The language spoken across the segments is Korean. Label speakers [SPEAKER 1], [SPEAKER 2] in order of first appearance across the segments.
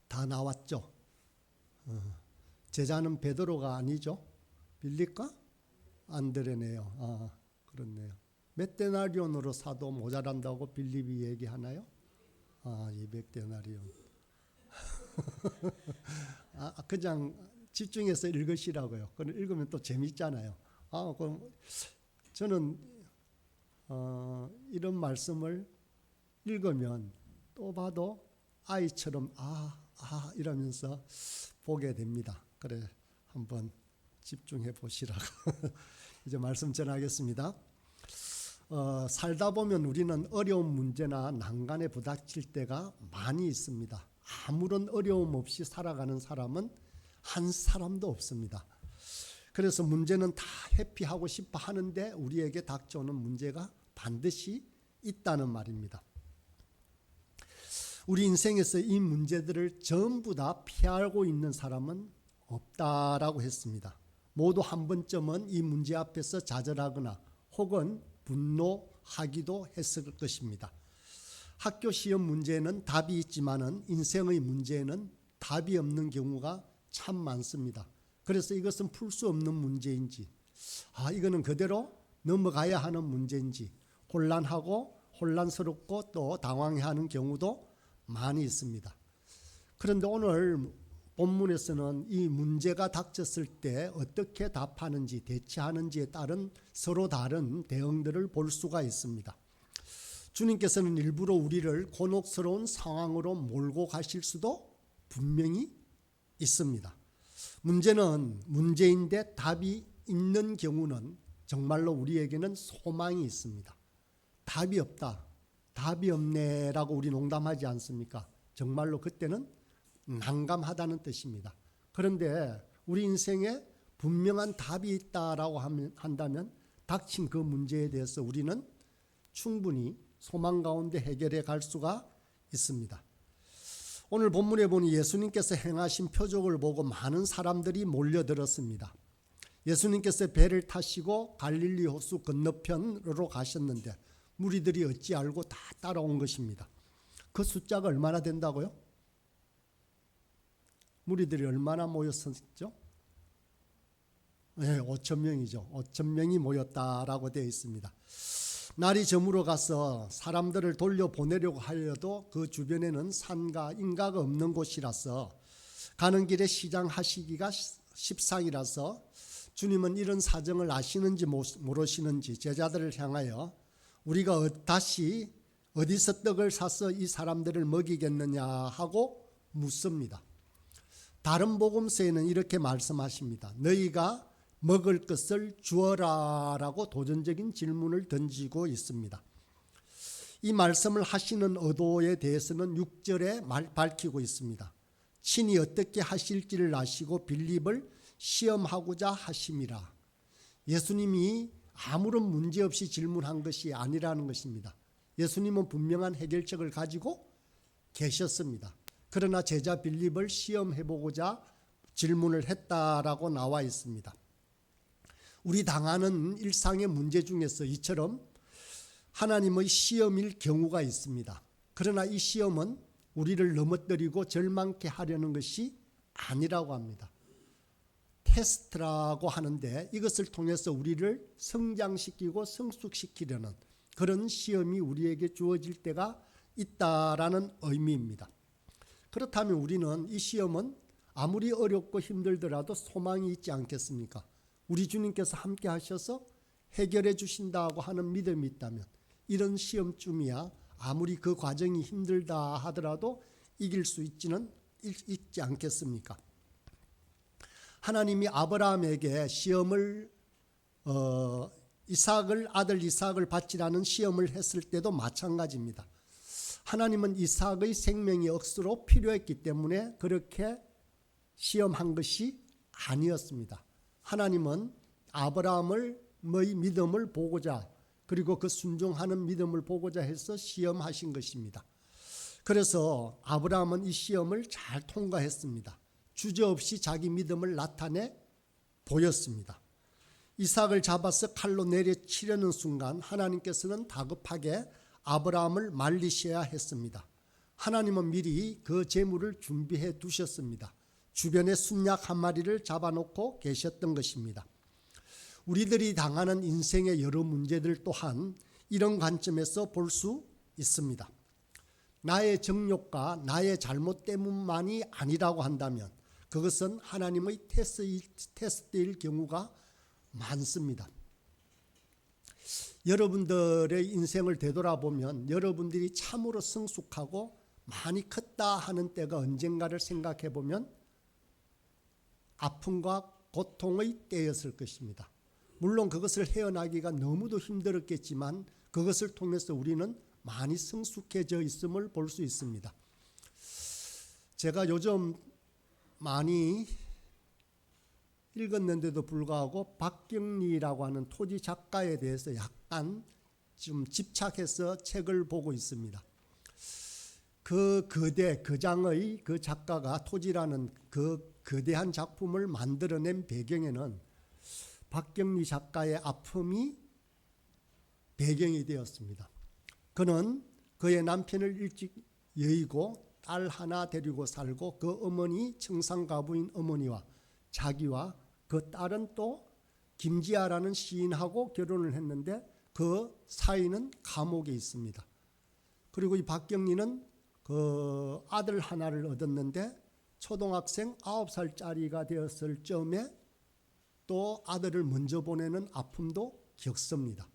[SPEAKER 1] 다 나왔죠. 제자는 베드로가 아니죠. 빌립과 안드레네요. 그렇네요. 몇 데나리온으로 사도 모자란다고 빌립이 얘기하나요? 200데나리온. 그냥 집중해서 읽으시라고요. 그럼 읽으면 또 재밌잖아요. 그럼 저는 이런 말씀을 읽으면 또 봐도 아이처럼 이러면서 보게 됩니다. 그래, 한번 집중해 보시라고. 이제 말씀 전하겠습니다. 살다 보면 우리는 어려운 문제나 난간에 부닥칠 때가 많이 있습니다. 아무런 어려움 없이 살아가는 사람은 한 사람도 없습니다. 그래서 문제는 다 회피하고 싶어 하는데 우리에게 닥쳐오는 문제가 반드시 있다는 말입니다. 우리 인생에서 이 문제들을 전부 다 피하고 있는 사람은 없다라고 했습니다. 모두 한 번쯤은 이 문제 앞에서 좌절하거나 혹은 분노하기도 했을 것입니다. 학교 시험 문제에는 답이 있지만은 인생의 문제에는 답이 없는 경우가 참 많습니다. 그래서 이것은 풀 수 없는 문제인지, 이거는 그대로 넘어가야 하는 문제인지 혼란하고 혼란스럽고 또 당황해하는 경우도 많이 있습니다. 그런데 오늘 본문에서는 이 문제가 닥쳤을 때 어떻게 답하는지 대처하는지에 따른 서로 다른 대응들을 볼 수가 있습니다. 주님께서는 일부러 우리를 곤혹스러운 상황으로 몰고 가실 수도 분명히 있습니다. 문제는 문제인데 답이 있는 경우는 정말로 우리에게는 소망이 있습니다. 답이 없다, 답이 없네라고 우리 농담하지 않습니까? 정말로 그때는 난감하다는 뜻입니다. 그런데 우리 인생에 분명한 답이 있다라고 한다면 닥친 그 문제에 대해서 우리는 충분히 소망 가운데 해결해 갈 수가 있습니다. 오늘 본문에 보니 예수님께서 행하신 표적을 보고 많은 사람들이 몰려들었습니다. 예수님께서 배를 타시고 갈릴리 호수 건너편으로 가셨는데 무리들이 어찌 알고 다 따라온 것입니다. 그 숫자가 얼마나 된다고요? 무리들이 얼마나 모였었죠? 5천 명이죠. 5천 명이 모였다라고 되어 있습니다. 날이 저물어 가서 사람들을 돌려보내려고 하여도 그 주변에는 산과 인가가 없는 곳이라서 가는 길에 시장 하시기가 십상이라서 주님은 이런 사정을 아시는지 모르시는지 제자들을 향하여 우리가 다시 어디서 떡을 사서 이 사람들을 먹이겠느냐 하고 묻습니다. 다른 복음서에는 이렇게 말씀하십니다. 너희가 먹을 것을 주어라 라고 도전적인 질문을 던지고 있습니다. 이 말씀을 하시는 의도에 대해서는 6절에 밝히고 있습니다. 친히 어떻게 하실지를 아시고 빌립을 시험하고자 하심이라. 예수님이 아무런 문제 없이 질문한 것이 아니라는 것입니다. 예수님은 분명한 해결책을 가지고 계셨습니다. 그러나 제자 빌립을 시험해보고자 질문을 했다라고 나와 있습니다. 우리 당하는 일상의 문제 중에서 이처럼 하나님의 시험일 경우가 있습니다. 그러나 이 시험은 우리를 넘어뜨리고 절망케 하려는 것이 아니라고 합니다. 테스트라고 하는데 이것을 통해서 우리를 성장시키고 성숙시키려는 그런 시험이 우리에게 주어질 때가 있다라는 의미입니다. 그렇다면 우리는 이 시험은 아무리 어렵고 힘들더라도 소망이 있지 않겠습니까? 우리 주님께서 함께 하셔서 해결해 주신다고 하는 믿음이 있다면 이런 시험쯤이야 아무리 그 과정이 힘들다 하더라도 이길 수 있지 않겠습니까? 하나님이 아브라함에게 시험을 아들 이삭을 바치라는 시험을 했을 때도 마찬가지입니다. 하나님은 이삭의 생명이 억수로 필요했기 때문에 그렇게 시험한 것이 아니었습니다. 하나님은 아브라함의 믿음을 보고자 그리고 그 순종하는 믿음을 보고자 해서 시험하신 것입니다. 그래서 아브라함은 이 시험을 잘 통과했습니다. 주저없이 자기 믿음을 나타내 보였습니다. 이삭을 잡아서 칼로 내려치려는 순간 하나님께서는 다급하게 아브라함을 말리셔야 했습니다. 하나님은 미리 그 재물을 준비해 두셨습니다. 주변에 순양 한 마리를 잡아놓고 계셨던 것입니다. 우리들이 당하는 인생의 여러 문제들 또한 이런 관점에서 볼 수 있습니다. 나의 정욕과 나의 잘못 때문만이 아니라고 한다면 그것은 하나님의 테스트일 경우가 많습니다. 여러분들의 인생을 되돌아보면 여러분들이 참으로 성숙하고 많이 컸다 하는 때가 언젠가를 생각해 보면 아픔과 고통의 때였을 것입니다. 물론 그것을 헤어나기가 너무도 힘들었겠지만 그것을 통해서 우리는 많이 성숙해져 있음을 볼 수 있습니다. 제가 요즘 많이 읽었는데도 불구하고 박경리라고 하는 토지 작가에 대해서 약간 좀 집착해서 책을 보고 있습니다. 그 거장의 그 작가가 토지라는 그 거대한 작품을 만들어낸 배경에는 박경리 작가의 아픔이 배경이 되었습니다. 그는 그의 남편을 일찍 여의고 딸 하나 데리고 살고 그 어머니 청산가부인 어머니와 자기와 그 딸은 또 김지아라는 시인하고 결혼을 했는데 그 사이는 감옥에 있습니다. 그리고 이 박경리는 그 아들 하나를 얻었는데 초등학생 9살짜리가 되었을 즈음에 또 아들을 먼저 보내는 아픔도 겪습니다.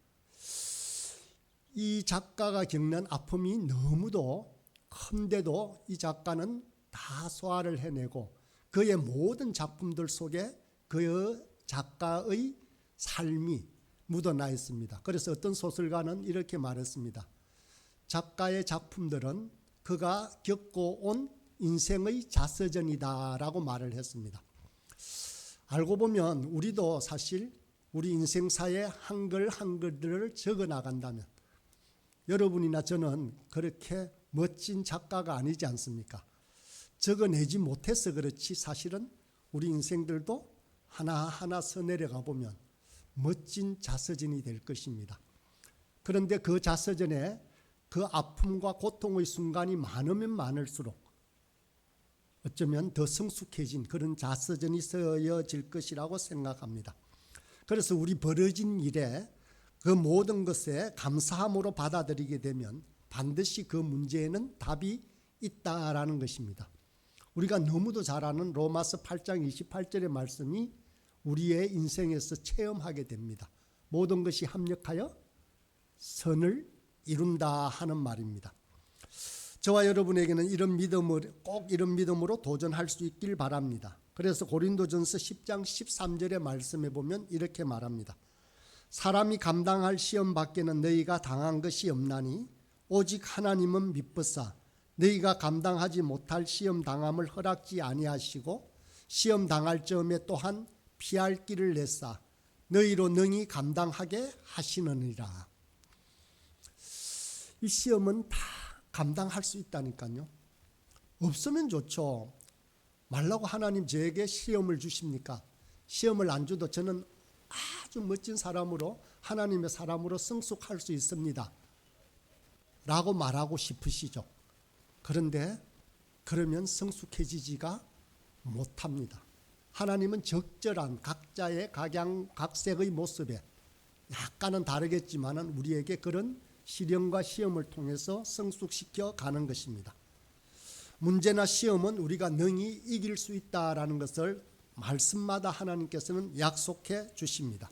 [SPEAKER 1] 이 작가가 겪는 아픔이 너무도 큰데도 이 작가는 다 소화를 해내고 그의 모든 작품들 속에 그 작가의 삶이 묻어나 있습니다. 그래서 어떤 소설가는 이렇게 말했습니다. 작가의 작품들은 그가 겪어온 인생의 자서전이다라고 말을 했습니다. 알고 보면 우리도 사실 우리 인생사의 한글 한글들을 적어 나간다면 여러분이나 저는 그렇게 멋진 작가가 아니지 않습니까? 적어내지 못해서 그렇지 사실은 우리 인생들도 하나하나 써내려가 보면 멋진 자서전이 될 것입니다. 그런데 그 자서전에 그 아픔과 고통의 순간이 많으면 많을수록 어쩌면 더 성숙해진 그런 자서전이 쓰여질 것이라고 생각합니다. 그래서 우리 벌어진 일에 그 모든 것에 감사함으로 받아들이게 되면 반드시 그 문제에는 답이 있다라는 것입니다. 우리가 너무도 잘 아는 로마서 8장 28절의 말씀이 우리의 인생에서 체험하게 됩니다. 모든 것이 합력하여 선을 이룬다 하는 말입니다. 저와 여러분에게는 꼭 이런 믿음으로 도전할 수 있길 바랍니다. 그래서 고린도전서 10장 13절의 말씀에 보면 이렇게 말합니다. 사람이 감당할 시험 밖에는 너희가 당한 것이 없나니 오직 하나님은 미쁘사 너희가 감당하지 못할 시험 당함을 허락지 아니하시고 시험 당할 즈음에 또한 피할 길을 내사 너희로 능히 감당하게 하시느니라. 이 시험은 다 감당할 수 있다니까요. 없으면 좋죠. 말라고 하나님 저에게 시험을 주십니까? 시험을 안 줘도 저는 아주 멋진 사람으로 하나님의 사람으로 성숙할 수 있습니다 라고 말하고 싶으시죠. 그런데 그러면 성숙해지지가 못합니다. 하나님은 적절한 각자의 각색의 모습에 약간은 다르겠지만 우리에게 그런 시련과 시험을 통해서 성숙시켜 가는 것입니다. 문제나 시험은 우리가 능히 이길 수 있다라는 것을 말씀마다 하나님께서는 약속해 주십니다.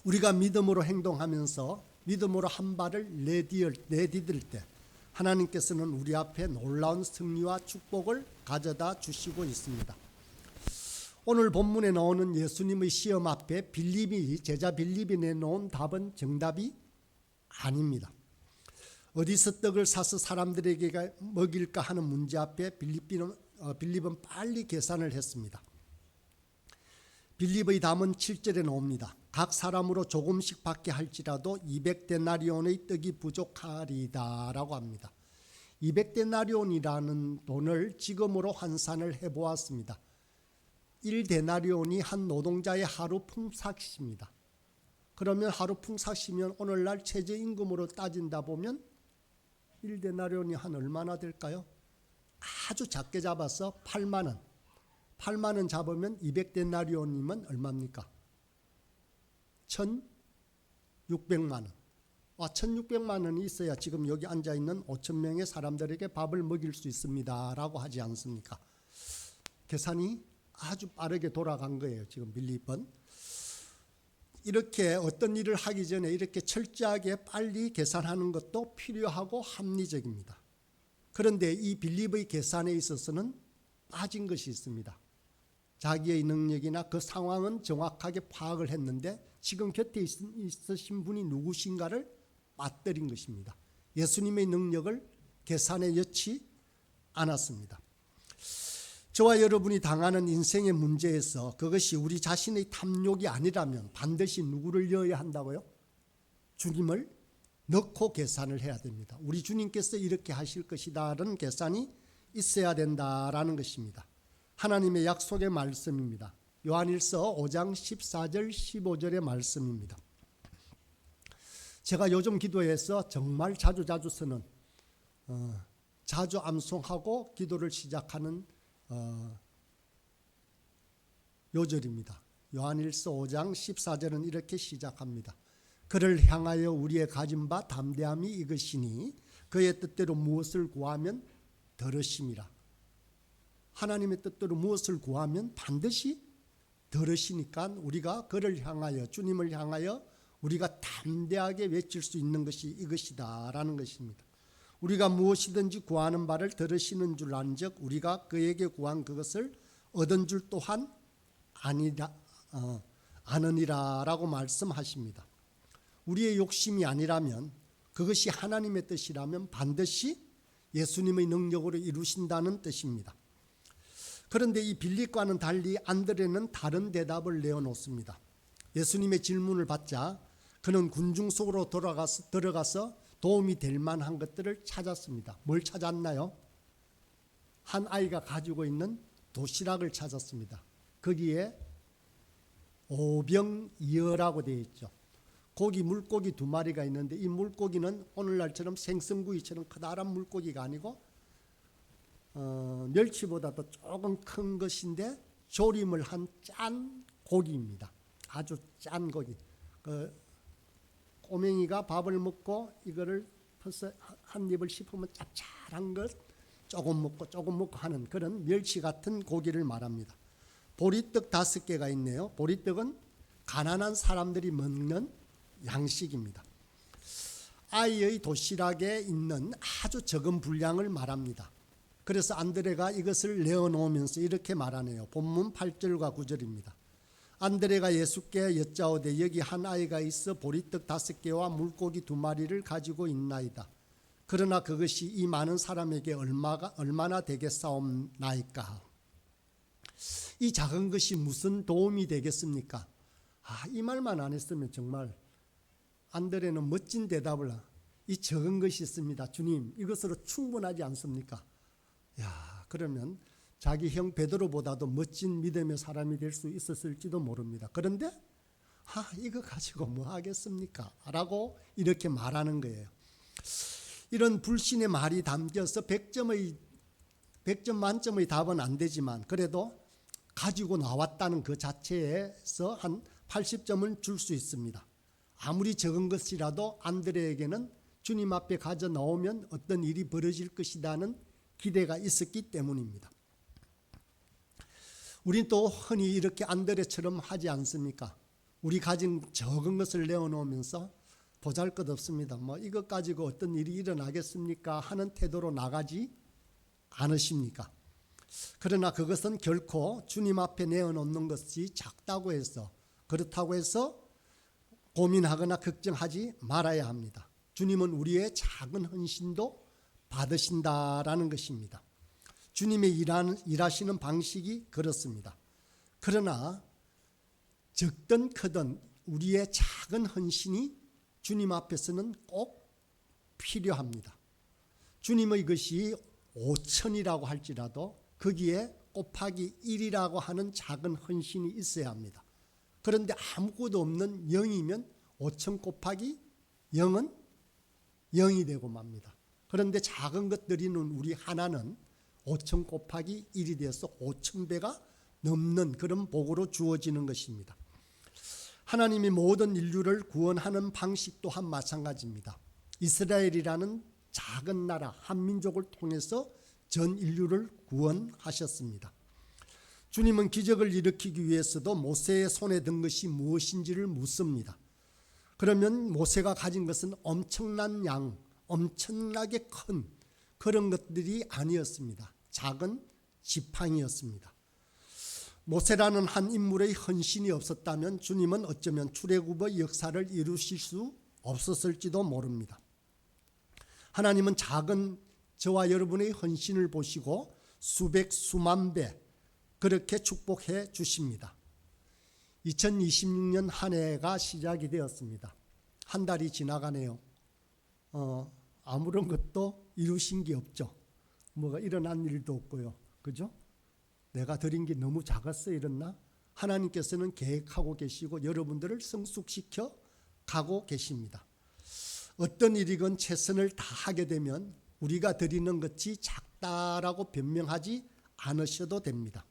[SPEAKER 1] 우리가 믿음으로 행동하면서 믿음으로 한 발을 내디딜 때 하나님께서는 우리 앞에 놀라운 승리와 축복을 가져다 주시고 있습니다. 오늘 본문에 나오는 예수님의 시험 앞에 제자 빌립이 내놓은 답은 정답이 아닙니다. 어디서 떡을 사서 사람들에게 먹일까 하는 문제 앞에 빌립은 빨리 계산을 했습니다. 빌립의 답은 7절에 나옵니다. 각 사람으로 조금씩 받게 할지라도 200데나리온의 떡이 부족하리다 라고 합니다. 200데나리온이라는 돈을 지금으로 환산을 해보았습니다. 1데나리온이 한 노동자의 하루 품삯입니다. 그러면 하루 품삯이면 오늘날 최저임금으로 따진다 보면 1데나리온이 한 얼마나 될까요? 아주 작게 잡아서 8만 원. 8만 원 잡으면 200데나리온이면 얼마입니까? 1,600만 원. 1,600만 원이 있어야 지금 여기 앉아있는 5천 명의 사람들에게 밥을 먹일 수 있습니다 라고 하지 않습니까? 계산이 아주 빠르게 돌아간 거예요. 지금 빌립은. 이렇게 어떤 일을 하기 전에 이렇게 철저하게 빨리 계산하는 것도 필요하고 합리적입니다. 그런데 이 빌립의 계산에 있어서는 빠진 것이 있습니다. 자기의 능력이나 그 상황은 정확하게 파악을 했는데 지금 곁에 있으신 분이 누구신가를 빠뜨린 것입니다. 예수님의 능력을 계산에 넣지 않았습니다. 저와 여러분이 당하는 인생의 문제에서 그것이 우리 자신의 탐욕이 아니라면 반드시 누구를 넣어야 한다고요? 주님을 넣고 계산을 해야 됩니다. 우리 주님께서 이렇게 하실 것이다라는 계산이 있어야 된다라는 것입니다. 하나님의 약속의 말씀입니다. 요한일서 5장 14절 15절의 말씀입니다. 제가 요즘 기도에서 정말 자주 쓰는 자주 암송하고 기도를 시작하는 요절입니다. 요한일서 5장 14절은 이렇게 시작합니다. 그를 향하여 우리의 가진 바 담대함이 이것이니 그의 뜻대로 무엇을 구하면 들으심이라. 하나님의 뜻대로 무엇을 구하면 반드시 들으시니까 우리가 그를 향하여 주님을 향하여 우리가 담대하게 외칠 수 있는 것이 이것이다 라는 것입니다. 우리가 무엇이든지 구하는 바를 들으시는 줄 안즉 우리가 그에게 구한 그것을 얻은 줄 또한 아느니라 라고 말씀하십니다. 우리의 욕심이 아니라면 그것이 하나님의 뜻이라면 반드시 예수님의 능력으로 이루신다는 뜻입니다. 그런데 이 빌립과는 달리 안드레는 다른 대답을 내어놓습니다. 예수님의 질문을 받자 그는 군중 속으로 들어가서 도움이 될 만한 것들을 찾았습니다. 뭘 찾았나요? 한 아이가 가지고 있는 도시락을 찾았습니다. 거기에 오병이어라고 되어 있죠. 물고기 2마리가 있는데 이 물고기는 오늘날처럼 생선구이처럼 커다란 물고기가 아니고 멸치보다도 조금 큰 것인데 조림을 한 짠 고기입니다. 아주 짠 고기. 꼬맹이가 밥을 먹고 이거를 벌써 한 입을 씹으면 짭짤한 것 조금 먹고 하는 그런 멸치 같은 고기를 말합니다. 보리떡 5개가 있네요. 보리떡은 가난한 사람들이 먹는 양식입니다. 아이의 도시락에 있는 아주 적은 분량을 말합니다. 그래서 안드레가 이것을 내어놓으면서 이렇게 말하네요. 본문 8절과 9절입니다. 안드레가 예수께 여짜오되 여기 한 아이가 있어 보리떡 5개와 물고기 2마리를 가지고 있나이다. 그러나 그것이 이 많은 사람에게 얼마나 되겠사옵나이까. 이 작은 것이 무슨 도움이 되겠습니까? 이 말만 안 했으면 정말 안드레는 멋진 대답을 이 적은 것이 있습니다. 주님 이것으로 충분하지 않습니까? 그러면 자기 형 베드로보다도 멋진 믿음의 사람이 될 수 있었을지도 모릅니다. 그런데 이거 가지고 뭐 하겠습니까? 라고 이렇게 말하는 거예요. 이런 불신의 말이 담겨서 100점 만점의 답은 안 되지만 그래도 가지고 나왔다는 그 자체에서 한 80점은 줄 수 있습니다. 아무리 적은 것이라도 안드레에게는 주님 앞에 가져 나오면 어떤 일이 벌어질 것이라는 기대가 있었기 때문입니다. 우린 또 흔히 이렇게 안드레처럼 하지 않습니까? 우리 가진 적은 것을 내어놓으면서 보잘것없습니다. 이것 가지고 어떤 일이 일어나겠습니까? 하는 태도로 나가지 않으십니까? 그러나 그것은 결코 주님 앞에 내어놓는 것이 작다고 해서 그렇다고 해서 고민하거나 걱정하지 말아야 합니다. 주님은 우리의 작은 헌신도 받으신다라는 것입니다. 주님의 일하시는 방식이 그렇습니다. 그러나 적든 크든 우리의 작은 헌신이 주님 앞에서는 꼭 필요합니다. 주님의 것이 5천이라고 할지라도 거기에 곱하기 1이라고 하는 작은 헌신이 있어야 합니다. 그런데 아무것도 없는 0이면 5천 곱하기 0은 0이 되고 맙니다. 그런데 작은 것 드리는 우리 하나는 5천 곱하기 1이 되어서 5천 배가 넘는 그런 복으로 주어지는 것입니다. 하나님이 모든 인류를 구원하는 방식 또한 마찬가지입니다. 이스라엘이라는 작은 나라 한민족을 통해서 전 인류를 구원하셨습니다. 주님은 기적을 일으키기 위해서도 모세의 손에 든 것이 무엇인지를 묻습니다. 그러면 모세가 가진 것은 엄청난 양, 엄청나게 큰 그런 것들이 아니었습니다. 작은 지팡이였습니다. 모세라는 한 인물의 헌신이 없었다면 주님은 어쩌면 출애굽의 역사를 이루실 수 없었을지도 모릅니다. 하나님은 작은 저와 여러분의 헌신을 보시고 수백 수만 배 그렇게 축복해 주십니다. 2026년 한 해가 시작이 되었습니다. 한 달이 지나가네요. 아무런 것도 이루신 게 없죠. 뭐가 일어난 일도 없고요. 그죠? 내가 드린 게 너무 작았어 이랬나? 하나님께서는 계획하고 계시고 여러분들을 성숙시켜 가고 계십니다. 어떤 일이건 최선을 다하게 되면 우리가 드리는 것이 작다라고 변명하지 않으셔도 됩니다.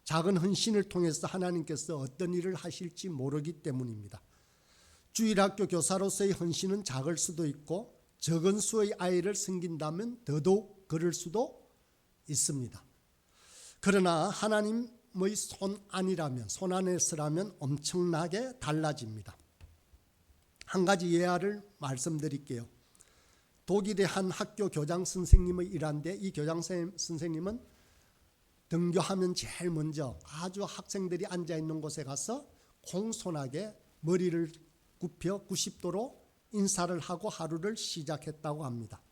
[SPEAKER 1] 작은 헌신을 통해서 하나님께서 어떤 일을 하실지 모르기 때문입니다. 주일학교 교사로서의 헌신은 작을 수도 있고 적은 수의 아이를 섬긴다면 더더욱 그럴 수도 있습니다. 그러나 하나님의 손 안에서라면 엄청나게 달라집니다. 한 가지 예화를 말씀드릴게요. 독일의 한 학교 교장 선생님의 일화인데 이 교장 선생님은 등교하면 제일 먼저 아주 학생들이 앉아있는 곳에 가서 공손하게 머리를 굽혀 90도로 인사를 하고 하루를 시작했다고 합니다.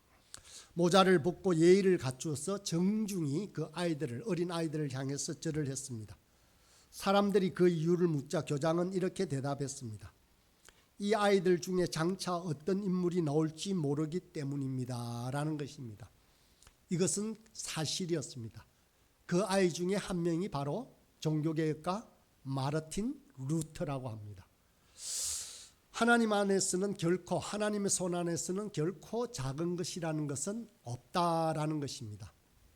[SPEAKER 1] 모자를 벗고 예의를 갖추어서 정중히 그 어린 아이들을 향해서 절을 했습니다. 사람들이 그 이유를 묻자 교장은 이렇게 대답했습니다. 이 아이들 중에 장차 어떤 인물이 나올지 모르기 때문입니다 라는 것입니다. 이것은 사실이었습니다. 그 아이 중에 한 명이 바로 종교개혁가 마르틴 루터라고 합니다. 하나님의 손 안에서는 결코 작은 것이라는 것은 없다라는 것입니다.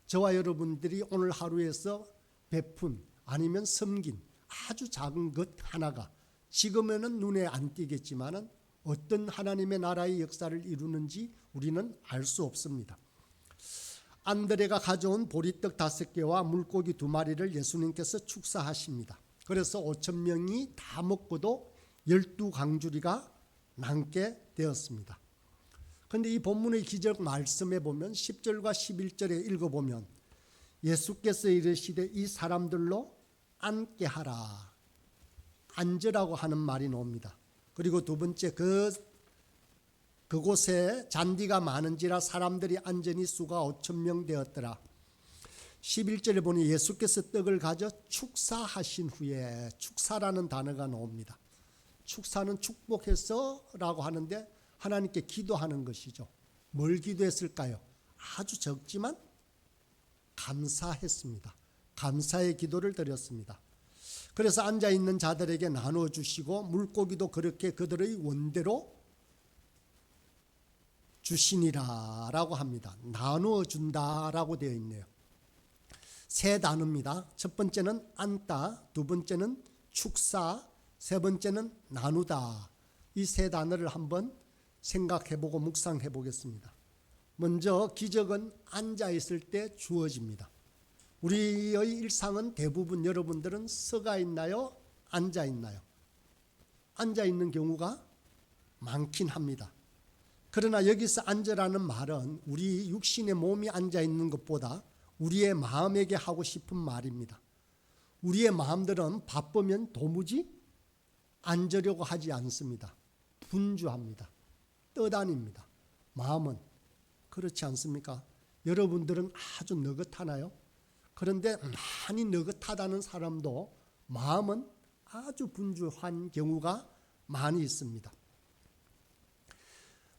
[SPEAKER 1] 저와 여러분들이 오늘 하루에서 베푼 아니면 섬긴 아주 작은 것 하나가 지금에는 눈에 안 띄겠지만 어떤 하나님의 나라의 역사를 이루는지 우리는 알 수 없습니다. 안드레가 가져온 보리떡 5개와 물고기 2마리를 예수님께서 축사하십니다. 그래서 5천 명이 다 먹고도 12강주리가 남게 되었습니다. 그런데 이 본문의 기적 말씀에 보면 10절과 11절에 읽어보면 예수께서 이르시되 이 사람들로 앉게 하라. 앉으라고 하는 말이 나옵니다. 그리고 두 번째 그곳에 잔디가 많은지라 사람들이 앉으니 수가 5천 명 되었더라. 11절에 보니 예수께서 떡을 가져 축사하신 후에 축사라는 단어가 나옵니다. 축사는 축복해서라고 하는데 하나님께 기도하는 것이죠. 뭘 기도했을까요? 아주 적지만 감사했습니다. 감사의 기도를 드렸습니다. 그래서 앉아있는 자들에게 나누어 주시고 물고기도 그렇게 그들의 원대로 주시니라 라고 합니다. 나누어 준다라고 되어 있네요. 세 단어입니다. 첫 번째는 앉다, 두 번째는 축사, 세 번째는 나누다. 이 세 단어를 한번 생각해보고 묵상해 보겠습니다. 먼저 기적은 앉아있을 때 주어집니다. 우리의 일상은 대부분 여러분들은 서가 있나요? 앉아 있나요? 앉아 있는 경우가 많긴 합니다. 그러나 여기서 앉으라는 말은 우리 육신의 몸이 앉아 있는 것보다 우리의 마음에게 하고 싶은 말입니다. 우리의 마음들은 바쁘면 도무지 앉으려고 하지 않습니다. 분주합니다. 떠다닙니다. 마음은 그렇지 않습니까? 여러분들은 아주 느긋하나요? 그런데 많이 느긋하다는 사람도 마음은 아주 분주한 경우가 많이 있습니다.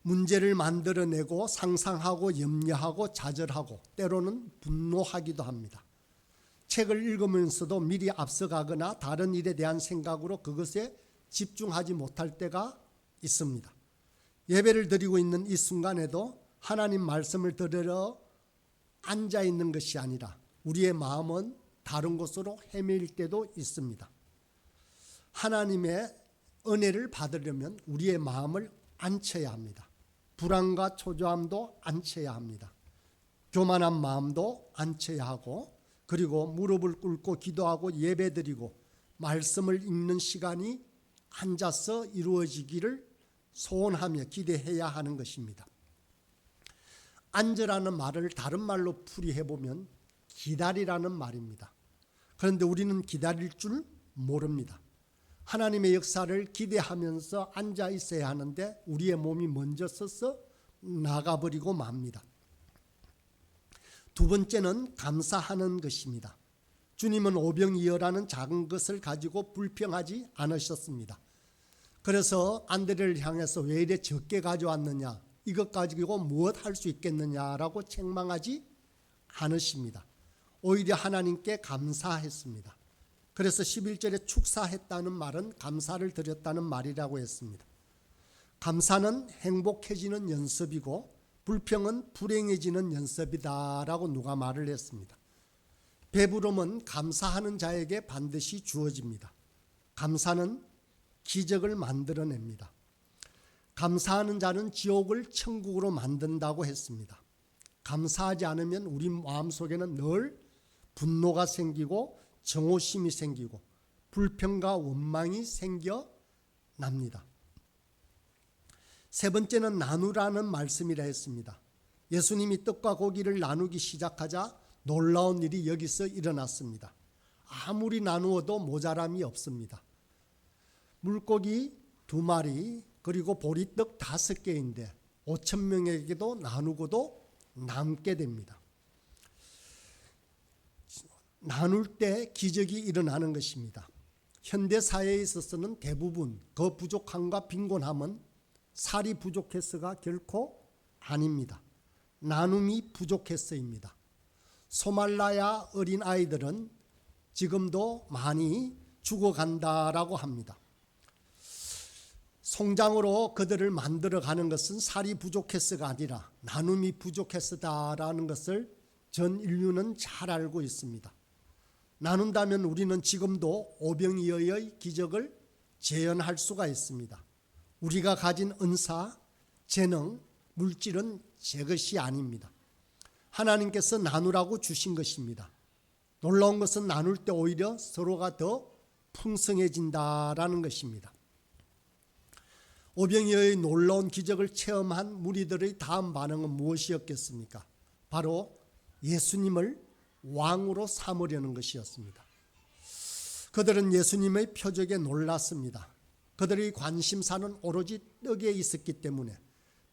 [SPEAKER 1] 문제를 만들어내고 상상하고 염려하고 좌절하고 때로는 분노하기도 합니다. 책을 읽으면서도 미리 앞서가거나 다른 일에 대한 생각으로 그것에 집중하지 못할 때가 있습니다. 예배를 드리고 있는 이 순간에도 하나님 말씀을 들으러 앉아 있는 것이 아니라 우리의 마음은 다른 곳으로 헤매일 때도 있습니다. 하나님의 은혜를 받으려면 우리의 마음을 앉혀야 합니다. 불안과 초조함도 앉혀야 합니다. 교만한 마음도 앉혀야 하고, 그리고 무릎을 꿇고 기도하고 예배드리고 말씀을 읽는 시간이 앉아서 이루어지기를 소원하며 기대해야 하는 것입니다. 앉으라는 말을 다른 말로 풀이해보면 기다리라는 말입니다. 그런데 우리는 기다릴 줄 모릅니다. 하나님의 역사를 기대하면서 앉아 있어야 하는데 우리의 몸이 먼저 서서 나가버리고 맙니다. 두 번째는 감사하는 것입니다. 주님은 오병이어라는 작은 것을 가지고 불평하지 않으셨습니다. 그래서 안드레를 향해서 왜 이래 적게 가져왔느냐, 이것 가지고 무엇 할 수 있겠느냐라고 책망하지 않으십니다. 오히려 하나님께 감사했습니다. 그래서 11절에 축사했다는 말은 감사를 드렸다는 말이라고 했습니다. 감사는 행복해지는 연습이고 불평은 불행해지는 연습이다라고 누가 말을 했습니다. 배부름은 감사하는 자에게 반드시 주어집니다. 감사는 기적을 만들어냅니다. 감사하는 자는 지옥을 천국으로 만든다고 했습니다. 감사하지 않으면 우리 마음속에는 늘 분노가 생기고 정오심이 생기고 불평과 원망이 생겨납니다. 세 번째는 나누라는 말씀이라 했습니다. 예수님이 떡과 고기를 나누기 시작하자 놀라운 일이 여기서 일어났습니다. 아무리 나누어도 모자람이 없습니다. 물고기 2마리 그리고 보리떡 5개인데 5,000명에게도 나누고도 남게 됩니다. 나눌 때 기적이 일어나는 것입니다. 현대 사회에 있어서는 대부분 그 부족함과 빈곤함은 살이 부족해서가 결코 아닙니다. 나눔이 부족해서입니다. 소말라야 어린 아이들은 지금도 많이 죽어간다라고 합니다. 송장으로 그들을 만들어가는 것은 살이 부족해서가 아니라 나눔이 부족해서다라는 것을 전 인류는 잘 알고 있습니다. 나눈다면 우리는 지금도 오병이어의 기적을 재현할 수가 있습니다. 우리가 가진 은사, 재능, 물질은 제 것이 아닙니다. 하나님께서 나누라고 주신 것입니다. 놀라운 것은 나눌 때 오히려 서로가 더 풍성해진다라는 것입니다. 오병이어의 놀라운 기적을 체험한 무리들의 다음 반응은 무엇이었겠습니까? 바로 예수님을 왕으로 삼으려는 것이었습니다. 그들은 예수님의 표적에 놀랐습니다. 그들의 관심사는 오로지 떡에 있었기 때문에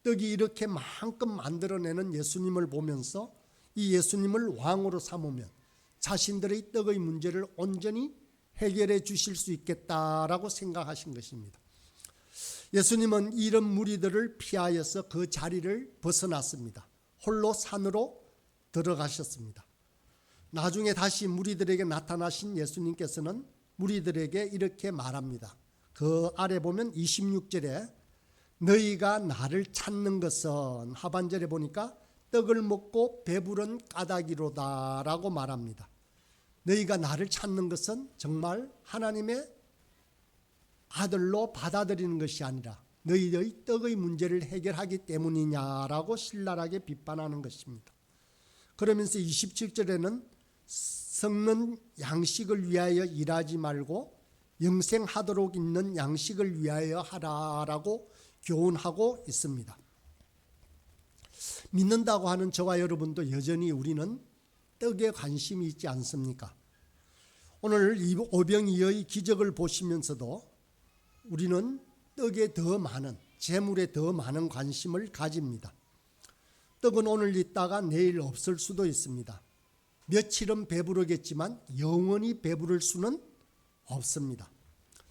[SPEAKER 1] 떡이 이렇게 마음껏 만들어내는 예수님을 보면서 이 예수님을 왕으로 삼으면 자신들의 떡의 문제를 온전히 해결해 주실 수 있겠다라고 생각하신 것입니다. 예수님은 이런 무리들을 피하여서 그 자리를 벗어났습니다. 홀로 산으로 들어가셨습니다. 나중에 다시 무리들에게 나타나신 예수님께서는 무리들에게 이렇게 말합니다. 그 아래 보면 26절에 너희가 나를 찾는 것은, 하반절에 보니까 떡을 먹고 배부른 까닭이로다 라고 말합니다. 너희가 나를 찾는 것은 정말 하나님의 아들로 받아들이는 것이 아니라 너희의 떡의 문제를 해결하기 때문이냐라고 신랄하게 비판하는 것입니다. 그러면서 27절에는 썩는 양식을 위하여 일하지 말고 영생하도록 있는 양식을 위하여 하라라고 교훈하고 있습니다. 믿는다고 하는 저와 여러분도 여전히 우리는 떡에 관심이 있지 않습니까? 오늘 이 오병이어의 기적을 보시면서도 우리는 떡에 더 많은, 재물에 더 많은 관심을 가집니다. 떡은 오늘 있다가 내일 없을 수도 있습니다. 며칠은 배부르겠지만 영원히 배부를 수는 없습니다.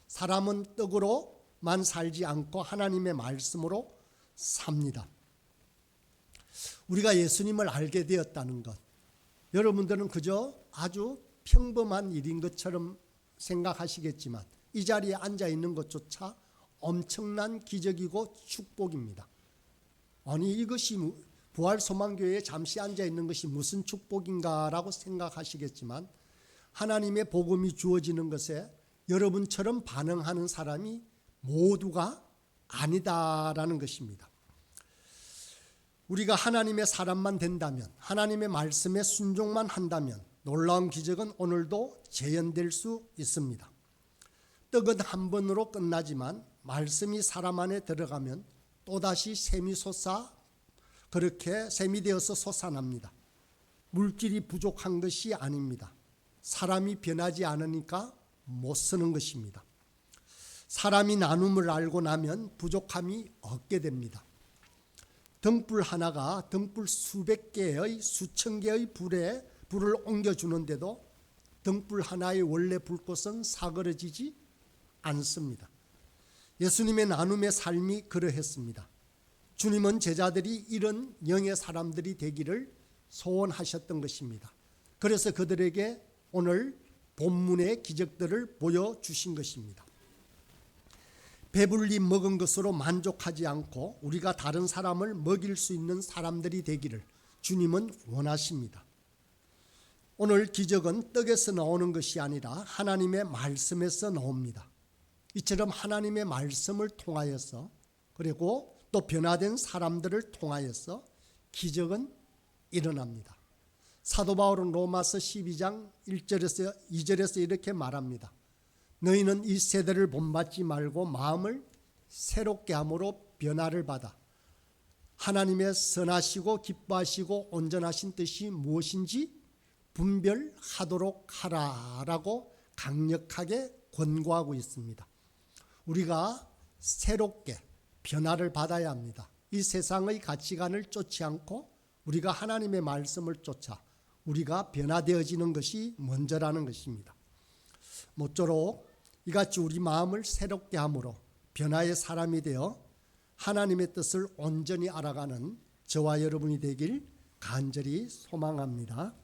[SPEAKER 1] 사람은 떡으로만 살지 않고 하나님의 말씀으로 삽니다. 우리가 예수님을 알게 되었다는 것, 여러분들은 그저 아주 평범한 일인 것처럼 생각하시겠지만 이 자리에 앉아 있는 것조차 엄청난 기적이고 축복입니다. 아니 이것이 부활 소망교회에 잠시 앉아 있는 것이 무슨 축복인가라고 생각하시겠지만 하나님의 복음이 주어지는 것에 여러분처럼 반응하는 사람이 모두가 아니다라는 것입니다. 우리가 하나님의 사람만 된다면, 하나님의 말씀에 순종만 한다면 놀라운 기적은 오늘도 재현될 수 있습니다. 떡은 한 번으로 끝나지만 말씀이 사람 안에 들어가면 또다시 샘이 솟아 그렇게 샘이 되어서 솟아납니다. 물질이 부족한 것이 아닙니다. 사람이 변하지 않으니까 못 쓰는 것입니다. 사람이 나눔을 알고 나면 부족함이 없게 됩니다. 등불 하나가 등불 수백 개의 수천 개의 불을 옮겨주는데도 등불 하나의 원래 불꽃은 사그러지지 않습니다. 예수님의 나눔의 삶이 그러했습니다. 주님은 제자들이 이런 영의 사람들이 되기를 소원하셨던 것입니다. 그래서 그들에게 오늘 본문의 기적들을 보여주신 것입니다. 배불리 먹은 것으로 만족하지 않고 우리가 다른 사람을 먹일 수 있는 사람들이 되기를 주님은 원하십니다. 오늘 기적은 떡에서 나오는 것이 아니라 하나님의 말씀에서 나옵니다. 이처럼 하나님의 말씀을 통하여서 그리고 또 변화된 사람들을 통하여서 기적은 일어납니다. 사도 바울은 로마서 12장 1절에서 2절에서 이렇게 말합니다. 너희는 이 세대를 본받지 말고 마음을 새롭게 함으로 변화를 받아 하나님의 선하시고 기뻐하시고 온전하신 뜻이 무엇인지 분별하도록 하라라고 강력하게 권고하고 있습니다. 우리가 새롭게 변화를 받아야 합니다. 이 세상의 가치관을 쫓지 않고 우리가 하나님의 말씀을 쫓아 우리가 변화되어지는 것이 먼저라는 것입니다. 모쪼록 이같이 우리 마음을 새롭게 함으로 변화의 사람이 되어 하나님의 뜻을 온전히 알아가는 저와 여러분이 되길 간절히 소망합니다.